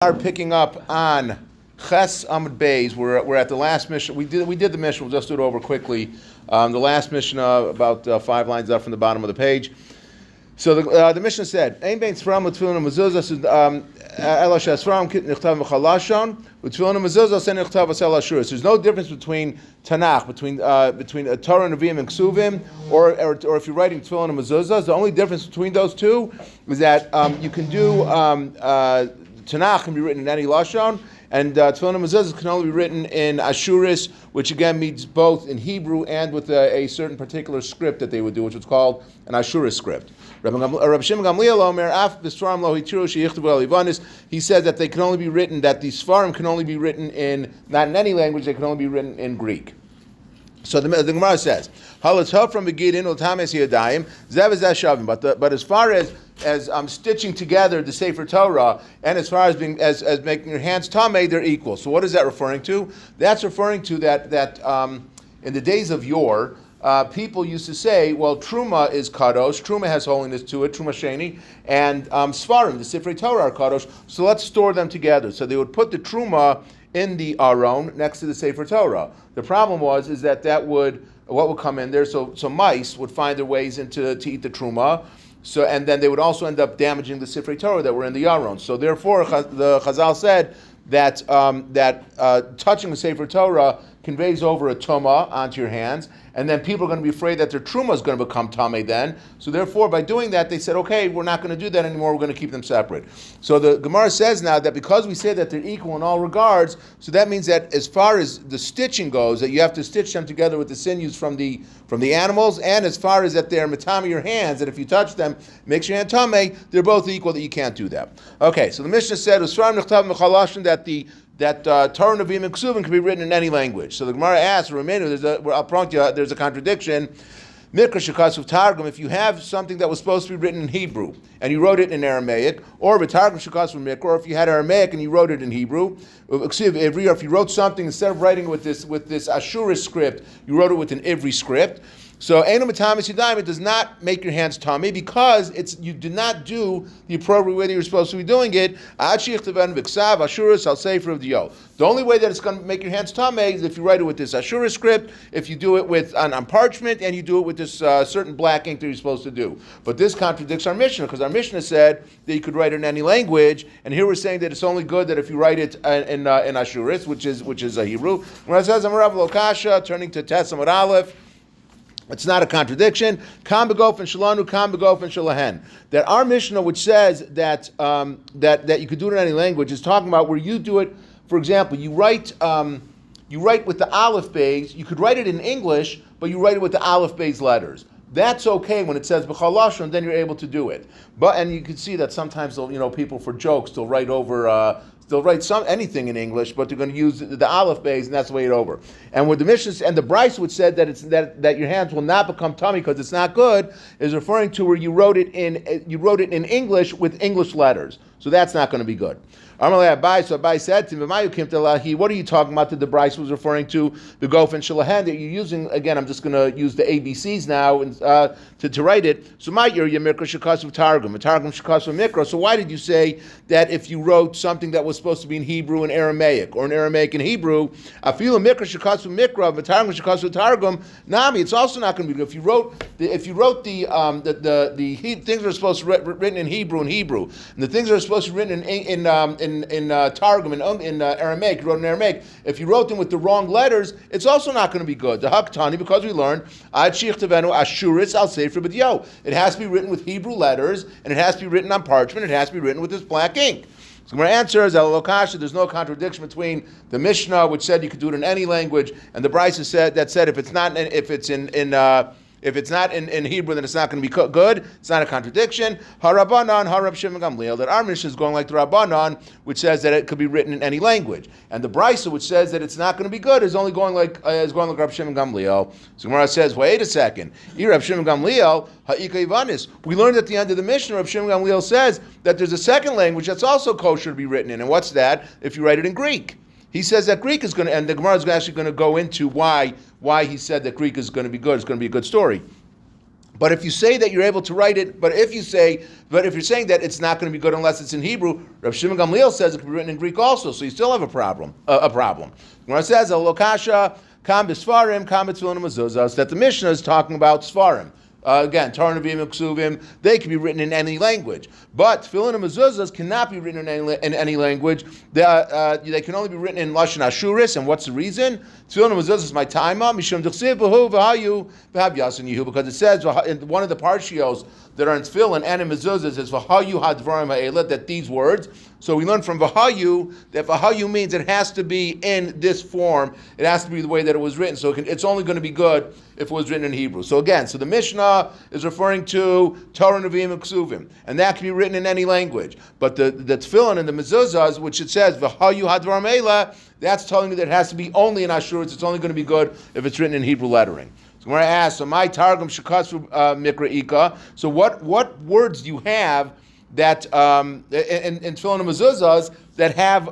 Are picking up on Ches Amud Beis. We're at the last mission. We did the mission. We'll just do it over quickly. The last mission, about 5 lines up from the bottom of the page. So the mission said, "Ein bein tzvaram u'tefillin u'mezuzah ela she'asvaram nichtav v'chalashon u'tefillin u'mezuzah sen nichtav v'sel ashuris." There's no difference between Tanakh, between a Torah, Nevi'im, and Ksuvim, or if you're writing tefillin and mezuzahs. The only difference between those two is that you can do Tanakh can be written in any lashon, and tefillin and mezuzahs can only be written in Ashuris, which again means both in Hebrew and with a certain particular script that they would do, which was called an Ashuris script. He says that they can only be written, that these Svarim can only be written not in any language, they can only be written in Greek. So the Gemara says, but as far as stitching together the Sefer Torah, and as far as making your hands tamei, they're equal. So what is that referring to? That's referring to that in the days of yore, people used to say, well, Truma is Kadosh, Truma has holiness to it, Truma Sheni, and Svarim, the Sefer Torah, are Kadosh, so let's store them together. So they would put the Truma in the Aron next to the Sefer Torah. The problem is that what would come in there, so mice would find their ways to eat the Truma, and then they would also end up damaging the Sefer Torah that were in the Aron. So therefore, the Chazal said that touching the Sefer Torah conveys over a tuma onto your hands, and then people are going to be afraid that their truma is going to become tamei then. So therefore, by doing that, they said, okay, we're not going to do that anymore, we're going to keep them separate. So the Gemara says now that because we say that they're equal in all regards, so that means that as far as the stitching goes, that you have to stitch them together with the sinews from the animals, and as far as that they're matami your hands, that if you touch them, makes your hand tamei, they're both equal, that you can't do that. Okay, so the Mishnah said, that Torah, Nevi'im, and Ksuvim can be written in any language. So the Gemara asks, there's a contradiction. Mikra shekasuv targum, if you have something that was supposed to be written in Hebrew and you wrote it in Aramaic, or v'targum shekasuv mikra, or if you had Aramaic and you wrote it in Hebrew, or if you wrote something instead of writing with this Ashuris script, you wrote it with an Ivri script. So it does not make your hands tamei because you did not do the appropriate way that you're supposed to be doing it. The only way that it's going to make your hands tamei is if you write it with this Ashura script, if you do it on parchment, and you do it with this certain black ink that you're supposed to do. But this contradicts our Mishnah, because our Mishnah said that you could write it in any language, and here we're saying that it's only good that if you write it in Ashuris, which is a Hebrew. When it says Amarav Lokasha, turning to Tes Amud Aleph, it's not a contradiction. Kam begofen shalanu, kam begofen shalahen. That our Mishnah, which says that you could do it in any language, is talking about where you do it. For example, you write with the Aleph Beis. You could write it in English, but you write it with the Aleph Beis letters. That's okay when it says b'chal lashon, then you're able to do it. And you can see that sometimes people for jokes they'll write over. They'll write anything in English, but they're going to use the Aleph Beis, and that's the way it over. And what the Mishnah and the Bryce would said that your hands will not become tummy because it's not good is referring to where you wrote it in English with English letters. So that's not going to be good. So Abai said to him, what are you talking about that the Bryce was referring to? The Gof and Shalahan that you're using, again, I'm just going to use the ABCs now to write it. So my your Mikra Shakasu Targum, Targum Shakasu Mikra. So why did you say that if you wrote something that was supposed to be in Hebrew and Aramaic, or in Aramaic and Hebrew, Afilu Mikra Shakasu Mikra, Targum Shakasu Targum, Nami, it's also not going to be good. If you wrote the things that are supposed to be written in Hebrew, and the things that are supposed to be written in Targum, in Aramaic, you wrote in Aramaic. If you wrote them with the wrong letters, it's also not going to be good. The Haktani, because we learned, Ashuris al Sefer B'Dio. It has to be written with Hebrew letters, and it has to be written on parchment, it has to be written with this black ink. So my answer is, there's no contradiction between the Mishnah, which said you could do it in any language, and the Brisa said if it's not in Hebrew, then it's not going to be good. It's not a contradiction. Harabanan, Harab Shimon Gamliel. That our Mishnah is going like the Rabbanan, which says that it could be written in any language, and the Brisa, which says that it's not going to be good, is only going like Rab Shimon Gamliel. So Gemara says, wait a second. Rab Shimon Gamliel ha'ika Ivanis. We learned at the end of the Mishnah, Rab Shimon Gamliel says that there's a second language that's also kosher to be written in, and what's that? If you write it in Greek. He says that Greek is going to, and the Gemara is actually going to go into why he said that Greek is going to be good. It's going to be a good story. But if you say that you're able to write it, but if you're saying that it's not going to be good unless it's in Hebrew, Rav Shimon Gamliel says it can be written in Greek also, so you still have a problem. When it says Lokasha Kam B'Sfarim Kam B'Tfilim Mezuzos, that the Mishnah is talking about Sfarim. Again, Torah Nevi'im and Ksuvim, they can be written in any language. But Tefillin and Mezuzahs cannot be written in any language. They can only be written in Lashon Ashuris, and what's the reason? Tefillin and Mezuzahs is my taima, Mishum D'chsiv B'hu V'hayu V'hav Yasin Yehu, because it says in one of the parshios that are in Tefillin and in Mezuzahs is V'hayu Hadvarim Ha'elah, that these words. So we learn from V'hayu that V'hayu means it has to be in this form. It has to be the way that it was written. So it's only going to be good if it was written in Hebrew. So again, the Mishnah is referring to Torah, Nevi'im, and Ksuvim, and that can be written in any language. But the Tefillin and the Mezuzahs, which it says V'hayu Hadvarim Ha'elah, that's telling you that it has to be only in Ashuritz. It's only going to be good if it's written in Hebrew lettering. So when I ask, so my Targum Shekasvu Mikra Ika. So what words do you have that in Tefillin and Mezuzahs that have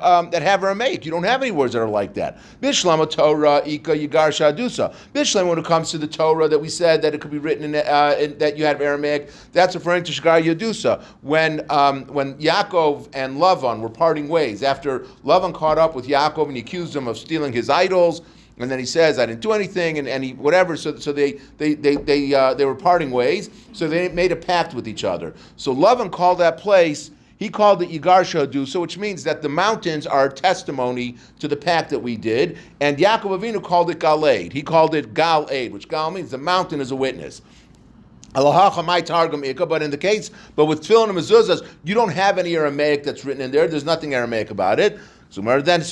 Aramaic? You don't have any words that are like that. Bishlam Torah Ika Yigar Shadusa. Bishlam, when it comes to the Torah that we said that it could be written in that you have Aramaic, that's referring to Shigar Yadusa. When Yaakov and Lavan were parting ways after Lavan caught up with Yaakov and he accused him of stealing his idols. And then he says, "I didn't do anything," and he whatever. So they were parting ways. So they made a pact with each other. So Lavan called that place. He called it Yigar Shadusa, which means that the mountains are testimony to the pact that we did. And Yaakov Avinu called it Galeid. He called it Gal Aid, which Gal means the mountain is a witness. But with Tefillin and Mezuzahs, you don't have any Aramaic that's written in there. There's nothing Aramaic about it. So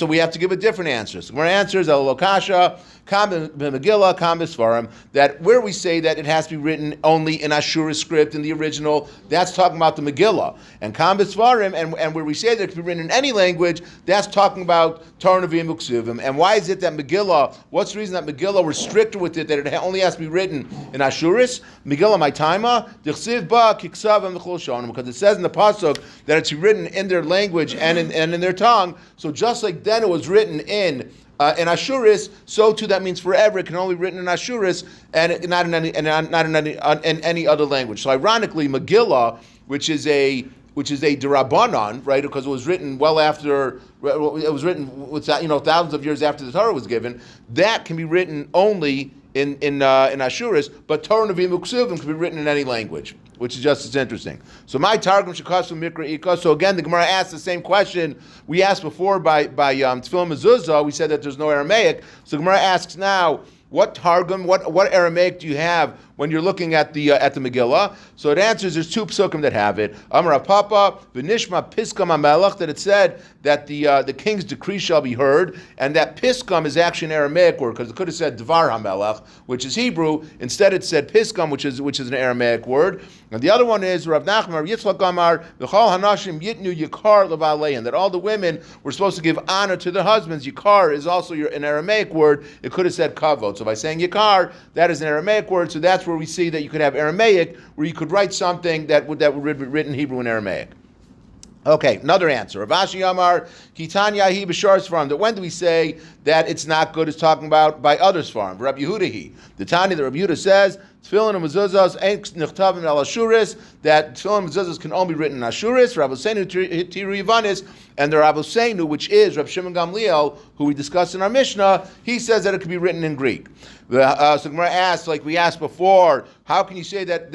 we have to give a different answer. So our answer is Lokasha, Kam Megillah, Kam Sfarim, that where we say that it has to be written only in Ashura script in the original, that's talking about the Megillah. And Kam Sfarim, and where we say that it can be written in any language, that's talking about Torah Nevi'im Uksuvim. And why is it that Megillah, what's the reason that Megillah was stricter with it, that it only has to be written in Ashuris? Megillah my taima, D'chsiv ba kiksav v'chol shonim, because it says in the pasuk that it's written in their language and in their tongue. So just like then it was written in Ashuris, so too that means forever. It can only be written in Ashuris and not in any other language. So ironically, Megillah, which is a Derabanan, right? Because it was written well after, it was written thousands of years after the Torah was given. That can be written only in Ashuris, but Torah Nevi'im Uksuvim can be written in any language, which is just as interesting. So my Targum Shekasu Mikra Ika. So again, the Gemara asked the same question we asked before by Tefillin Mezuzah. We said that there's no Aramaic. So the Gemara asks now, what Targum, what Aramaic do you have when you're looking at the Megillah? So it answers there's two psukim that have it. Amar Papa v'nishma piskam hamelach, that it said that the king's decree shall be heard, and that piskam is actually an Aramaic word because it could have said dvar hamelach, which is Hebrew. Instead, it said piskam, which is an Aramaic word. And the other one is Rav Nachman Rav Yitzchak Amar v'chol hanashim yitnu yikar levaleihen, that all the women were supposed to give honor to their husbands. Yikar is also an Aramaic word. It could have said kavod. So by saying yikar, that is an Aramaic word. So that's where we see that you could have Aramaic, where you could write something that would be written in Hebrew and Aramaic. Okay, another answer. Rav Ashi Amar Kitanya hi b'shar Sfarim. That when do we say that it's not good? It's talking about by other Sfarim. Rabbi Yehuda hi. The Tanya that Rabbi Yehuda says Tefillin and Mezuzahs ain't nichtavim al Ashuris. That Tefillin and Mezuzahs can only be written in Ashuris. Rabbi Seinu Tiru Yivanis, and the Rabbi Seinu, which is Rabbi Shimon Gamliel, who we discussed in our Mishnah, he says that it can be written in Greek. So Gemara asks, like we asked before, how can you say that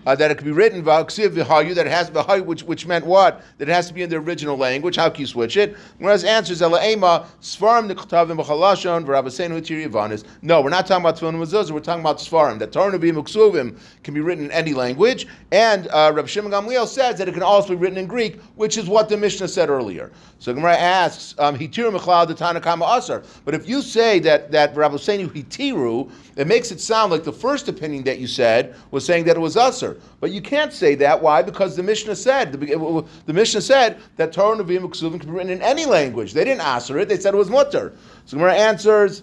it could be written that it has which meant what? That it has to be in the original language. How can you switch it? Whereas answers Elaima Svarim Nichtavim B'Chalashon V'Rabbaseinu Tiri Yivanis. No, we're not talking about Tefillin and Mezuzah. We're talking about Svarim. That Torah Nevi'im Uksuvim can be written in any language, and Rabbi Shimon Gamliel says that it can also be written in Greek, which is what the Mishnah said earlier. So Gemara asks Hitiru Mechlal the Tanakama Asar. But if you say that Rabbaseinu Hitiru, it makes it sound like the first opinion that you said was saying that it was Asar. But you can't say that. Why? Because the Mishnah said that Torah Nevi'im Uksuvim can be written in any language. They didn't answer it. They said it was mutter. So Gemara answers,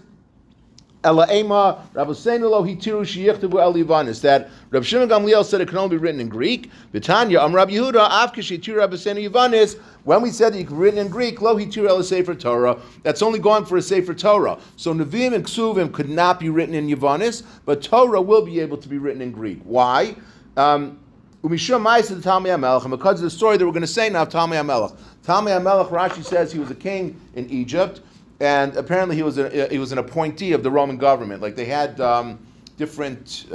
Ela Ema Rabbi Seinu lo hitiru sheyichtavu el Yivanis, that Rabbi Shimon Gamliel said it can only be written in Greek. V'tanya Am Rabbi Yehuda Av k'shitiru Rabbi Seinu Yivanis When we said that you could written in Greek, lo hitir el sefer Torah, that's only going for a sefer Torah. So Nevi'im and Ksuvim could not be written in Yavanis, but Torah will be able to be written in Greek. Why? Umishum Ma'aseh Talmei HaMelech, and because of the story that we're going to say now, Talmei HaMelech. Talmei HaMelech, Rashi says he was a king in Egypt, and apparently he was an appointee of the Roman government. Like they had different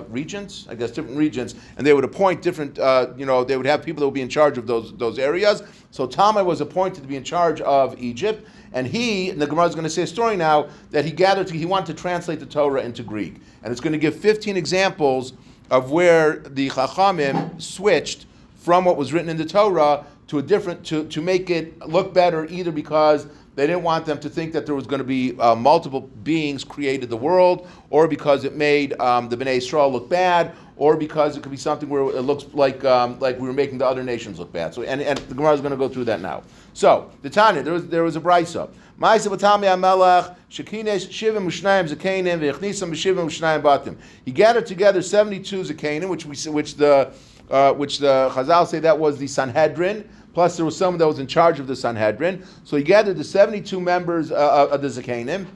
regions, I guess, and they would appoint different, they would have people that would be in charge of those areas. So Talmai was appointed to be in charge of Egypt, and the Gemara is going to say a story now, that he wanted to translate the Torah into Greek. And it's going to give 15 examples of where the Chachamim switched from what was written in the Torah to a different, to make it look better, either because they didn't want them to think that there was going to be multiple beings created the world, or because it made the Bnei Yisrael look bad, or because it could be something where it looks like we were making the other nations look bad. So, and the Gemara is going to go through that now. So, the Tanya, there was a brisa. Ma'aseh b'Talmei HaMelech, shekines shivim u'shnayim zakenim v'yachnisam b'shivim u'shnayim batim. He gathered together 72 zakenim, which the Chazal say that was the Sanhedrin. Plus, there was someone that was in charge of the Sanhedrin. So he gathered the 72 members of the Zakenim,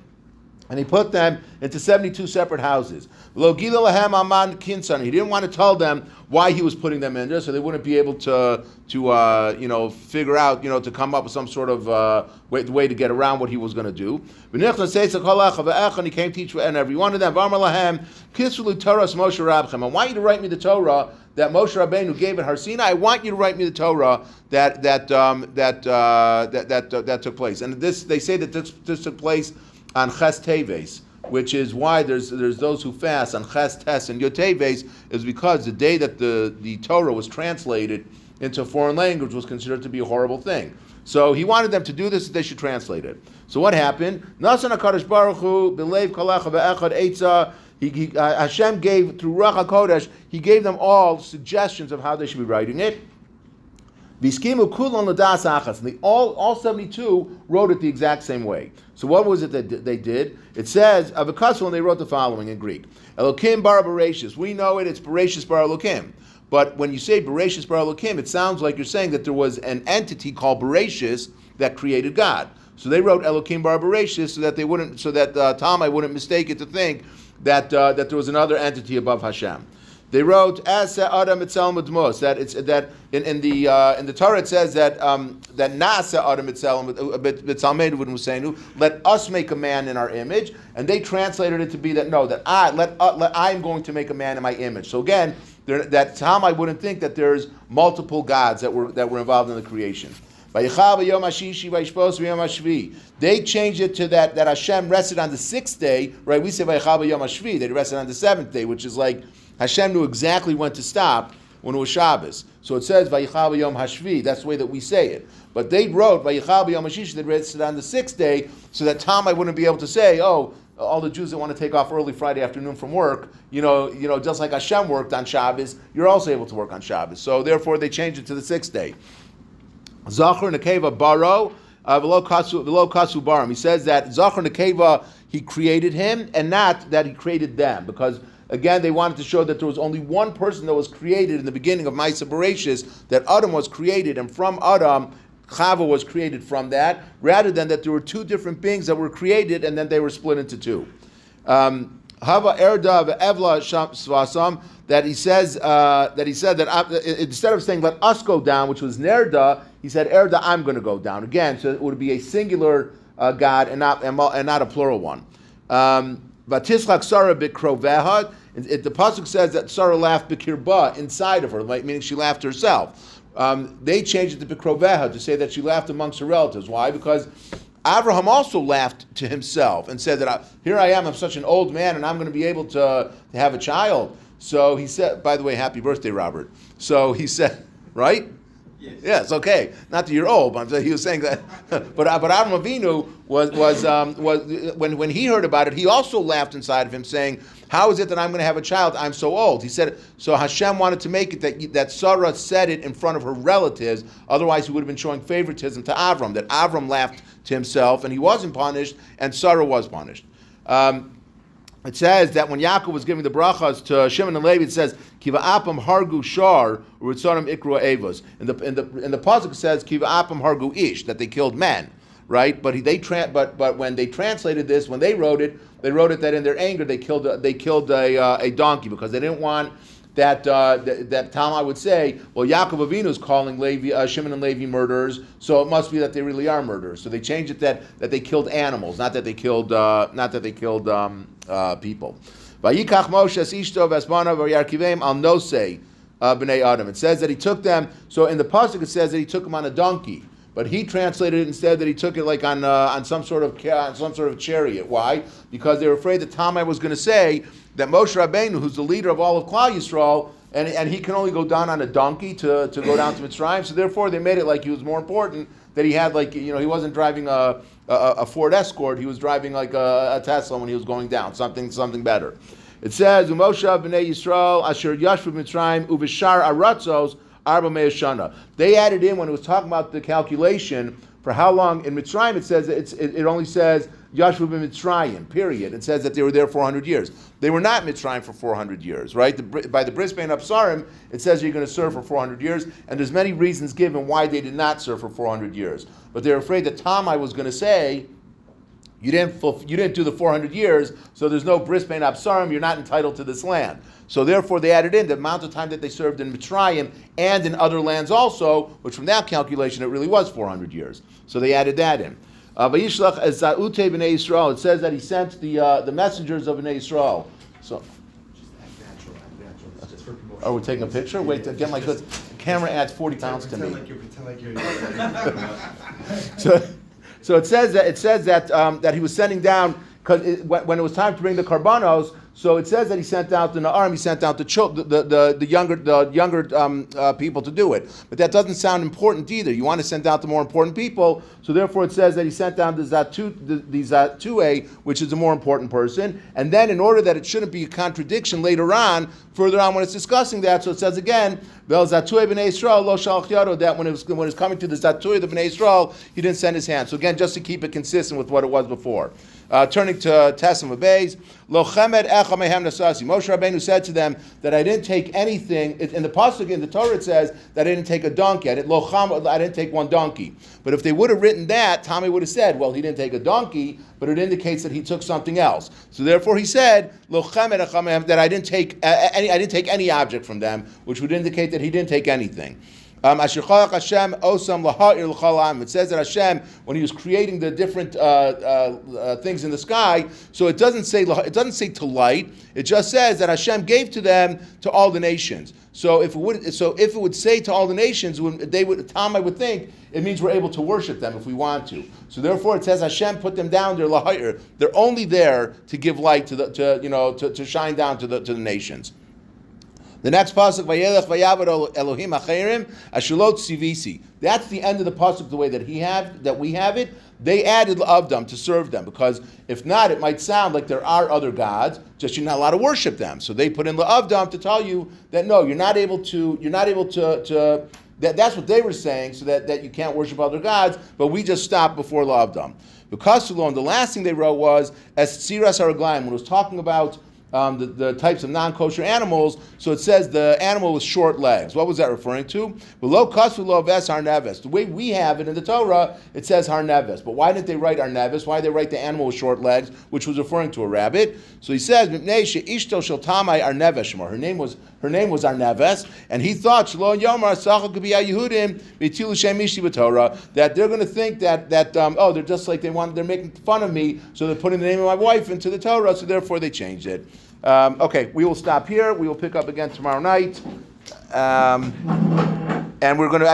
and he put them into 72 separate houses. Lo gila lahem aman kinsan. He didn't want to tell them why he was putting them in there, so they wouldn't be able to figure out, to come up with some sort of way to get around what he was going to do. And he came to each and every one of them. And I want you to write me the Torah that Moshe Rabbeinu gave at Har Sinai. I want you to write me the Torah that took place. And they say that this took place on Ches Teves, which is why there's those who fast on Ches Tes and Yod Teves, is because the day that the Torah was translated into a foreign language was considered to be a horrible thing. So he wanted them to do this, they should translate it. So what happened? Nasan HaKadosh Baruch Hu b'leiv kolacha ve'echad eitzah. Hashem gave, through Ruach HaKodesh, he gave them all suggestions of how they should be writing it. V'skimu kulon l'das achas. And all 72 wrote it the exact same way. So what was it that they did? It says, Avikasu, and they wrote the following in Greek. Elokim bara Bereshis. We know it's Bereshis bara Elokim. But when you say Bereshis bara Elokim, it sounds like you're saying that there was an entity called Bereshis that created God. So they wrote Elokim bara Bereshis so that Talmai wouldn't mistake it to think that there was another entity above Hashem. They wrote as Adam Itzel Medmos, that in the Torah it says that Nasa Adam Itzel Medmos, let us make a man in our image, and they translated it to be that I am going to make a man in my image. So again, that Talmai wouldn't think that there's multiple gods that were involved in the creation. They changed it to that Hashem rested on the 6th day, right? We say Vayichal b'yom hashvi, they rested on the 7th day, which is like Hashem knew exactly when to stop when it was Shabbos. So it says Vayichal b'yom hashvi, that's the way that we say it. But they wrote Vayichal b'yom hashishi, they rested on the 6th day, so that Talmai wouldn't be able to say, all the Jews that want to take off early Friday afternoon from work, just like Hashem worked on Shabbos, you're also able to work on Shabbos. So therefore they changed it to the 6th day. Zachor Nekeva Baro V'lo Kasu Baram. He says that Zachor Nekeva, he created him, and not that he created them, because again they wanted to show that there was only one person that was created in the beginning of Ma'aseh Bereshis, that Adam was created, and from Adam Chava was created from that, rather than that there were two different beings that were created and then they were split into two. Hava Erda Evla Svasam, that he said that instead of saying let us go down, which was Nerda, he said Erda, I'm going to go down again. So it would be a singular God and not a plural one. Vatislak Sarah bikroveha. The pasuk says that Sarah laughed bikirba, inside of her, meaning she laughed herself. They changed it to bikroveha to say that she laughed amongst her relatives. Why? Because Abraham also laughed to himself and said that here I am, I'm such an old man, and I'm going to be able to have a child. So he said, by the way, happy birthday, Robert. So he said, right? Yes, okay. Not that you're old, but he was saying that. but Avraham Avinu was when he heard about it, he also laughed inside of him, saying, "How is it that I'm going to have a child? I'm so old." He said, so Hashem wanted to make it that Sarah said it in front of her relatives. Otherwise, he would have been showing favoritism to Avram. That Avram laughed to himself, and he wasn't punished, and Sarah was punished. it says that when Yaakov was giving the brachas to Shimon and Levi, it says Kiva Apam Hargu Shar Uritzonim Ikru Avos. In the pasuk it says Kiva Apam Hargu Ish, that they killed men, right? But but when they translated this, when they wrote it that in their anger they killed a donkey, because they didn't want that Talmud would say, well, Yaakov Avinu is calling Shimon and Levi murderers, so it must be that they really are murderers. So they changed it that they killed animals, not that they killed people. Vayikach Moshe es ishto v'esbanav v'yarkiveim al nosei b'nei Adam. It says that he took them. So in the pasuk it says that he took them on a donkey, but he translated it instead that he took it like on some sort of chariot. Why? Because they were afraid that Talmud was going to say that Moshe Rabbeinu, who's the leader of all of Klal Yisrael, and he can only go down on a donkey to go down to Mitzrayim. So therefore, they made it like he was more important. That he had he wasn't driving a Ford Escort. He was driving like a Tesla when he was going down. Something better. It says Moshe Bnei Yisrael Asher Yashvu Mitzrayim Uvishar Aratzos Arba Me'ashana. They added in when it was talking about the calculation for how long in Mitzrayim. It says it only says Yashvu Mitzrayim, period. It says that they were there 400 years. They were not Mitzrayim for 400 years, right? By the Bris Bein Absarim, it says you're going to serve for 400 years, and there's many reasons given why they did not serve for 400 years. But they're afraid that Talmud was going to say, you didn't do the 400 years, so there's no Bris Bein Absarim, you're not entitled to this land. So therefore they added in the amount of time that they served in Mitzrayim and in other lands also, which from that calculation it really was 400 years. So they added that in. Vayishlach es za'utei b'nei Yisrael. It says that he sent the messengers of b'nei Yisrael. So, It's just for promotion. are we taking a picture? Wait, again, like this. The camera adds 40 pounds to me. Pretend like you're. So it says that he was sending down, because when it was time to bring the karbanos. So it says that he sent out the Na'arim, he sent out the younger people to do it. But that doesn't sound important either. You want to send out the more important people. So therefore it says that he sent down the Zatue, which is a more important person. And then in order that it shouldn't be a contradiction later on, further on when it's discussing that, so it says again, Vel Zatue b'nei Yisrael lo shalach yado, that when it's coming to the Zatue, the b'nei Yisrael, he didn't send his hand. So again, just to keep it consistent with what it was before. Turning to Tessim Abayz, Lo chemed echa mehem nasasi. Moshe Rabbeinu said to them that I didn't take anything. In the pasuk in the Torah it says that I didn't take a donkey. I didn't take one donkey. But if they would have written that, Tommy would have said, well, he didn't take a donkey, but it indicates that he took something else. So therefore he said, Lo chemed echa mehem, that I didn't take any object from them, which would indicate that he didn't take anything. It says that Hashem, when he was creating the different things in the sky, so it doesn't say to light. It just says that Hashem gave to them to all the nations. So if it would say to all the nations, Tom, I would think it means we're able to worship them if we want to. So therefore, it says Hashem put them down there lahayir. They're only there to give light to shine down to the nations. The next pasuk, Vayelech vayavod Elohim acherim ashulot sivisi. That's the end of the pasuk the way that we have it. They added la'avdam to serve them, because if not, it might sound like there are other gods, just you're not allowed to worship them. So they put in la'avdam to tell you that no, you're not able to. That's what they were saying, so that you can't worship other gods. But we just stopped before la'avdam. Because the last thing they wrote was as tziras haraglayim, when it was talking about the types of non-kosher animals, so it says the animal with short legs. What was that referring to? Below kasvu lo ves harneves. The way we have it in the Torah, it says harneves. But why didn't they write harneves? Why did they write the animal with short legs, which was referring to a rabbit? So he says, Mipnei she'ishto shel tamai arneves shemar. Her name was Arneves, and he thought Shalom Yomar Sachal Kabiya Yehudim B'Tilu Shem Ishti B'Torah, that they're going to think that they're just like they're making fun of me, so they're putting the name of my wife into the Torah, so therefore they changed it. Okay, we will stop here. We will pick up again tomorrow night, and we're going to.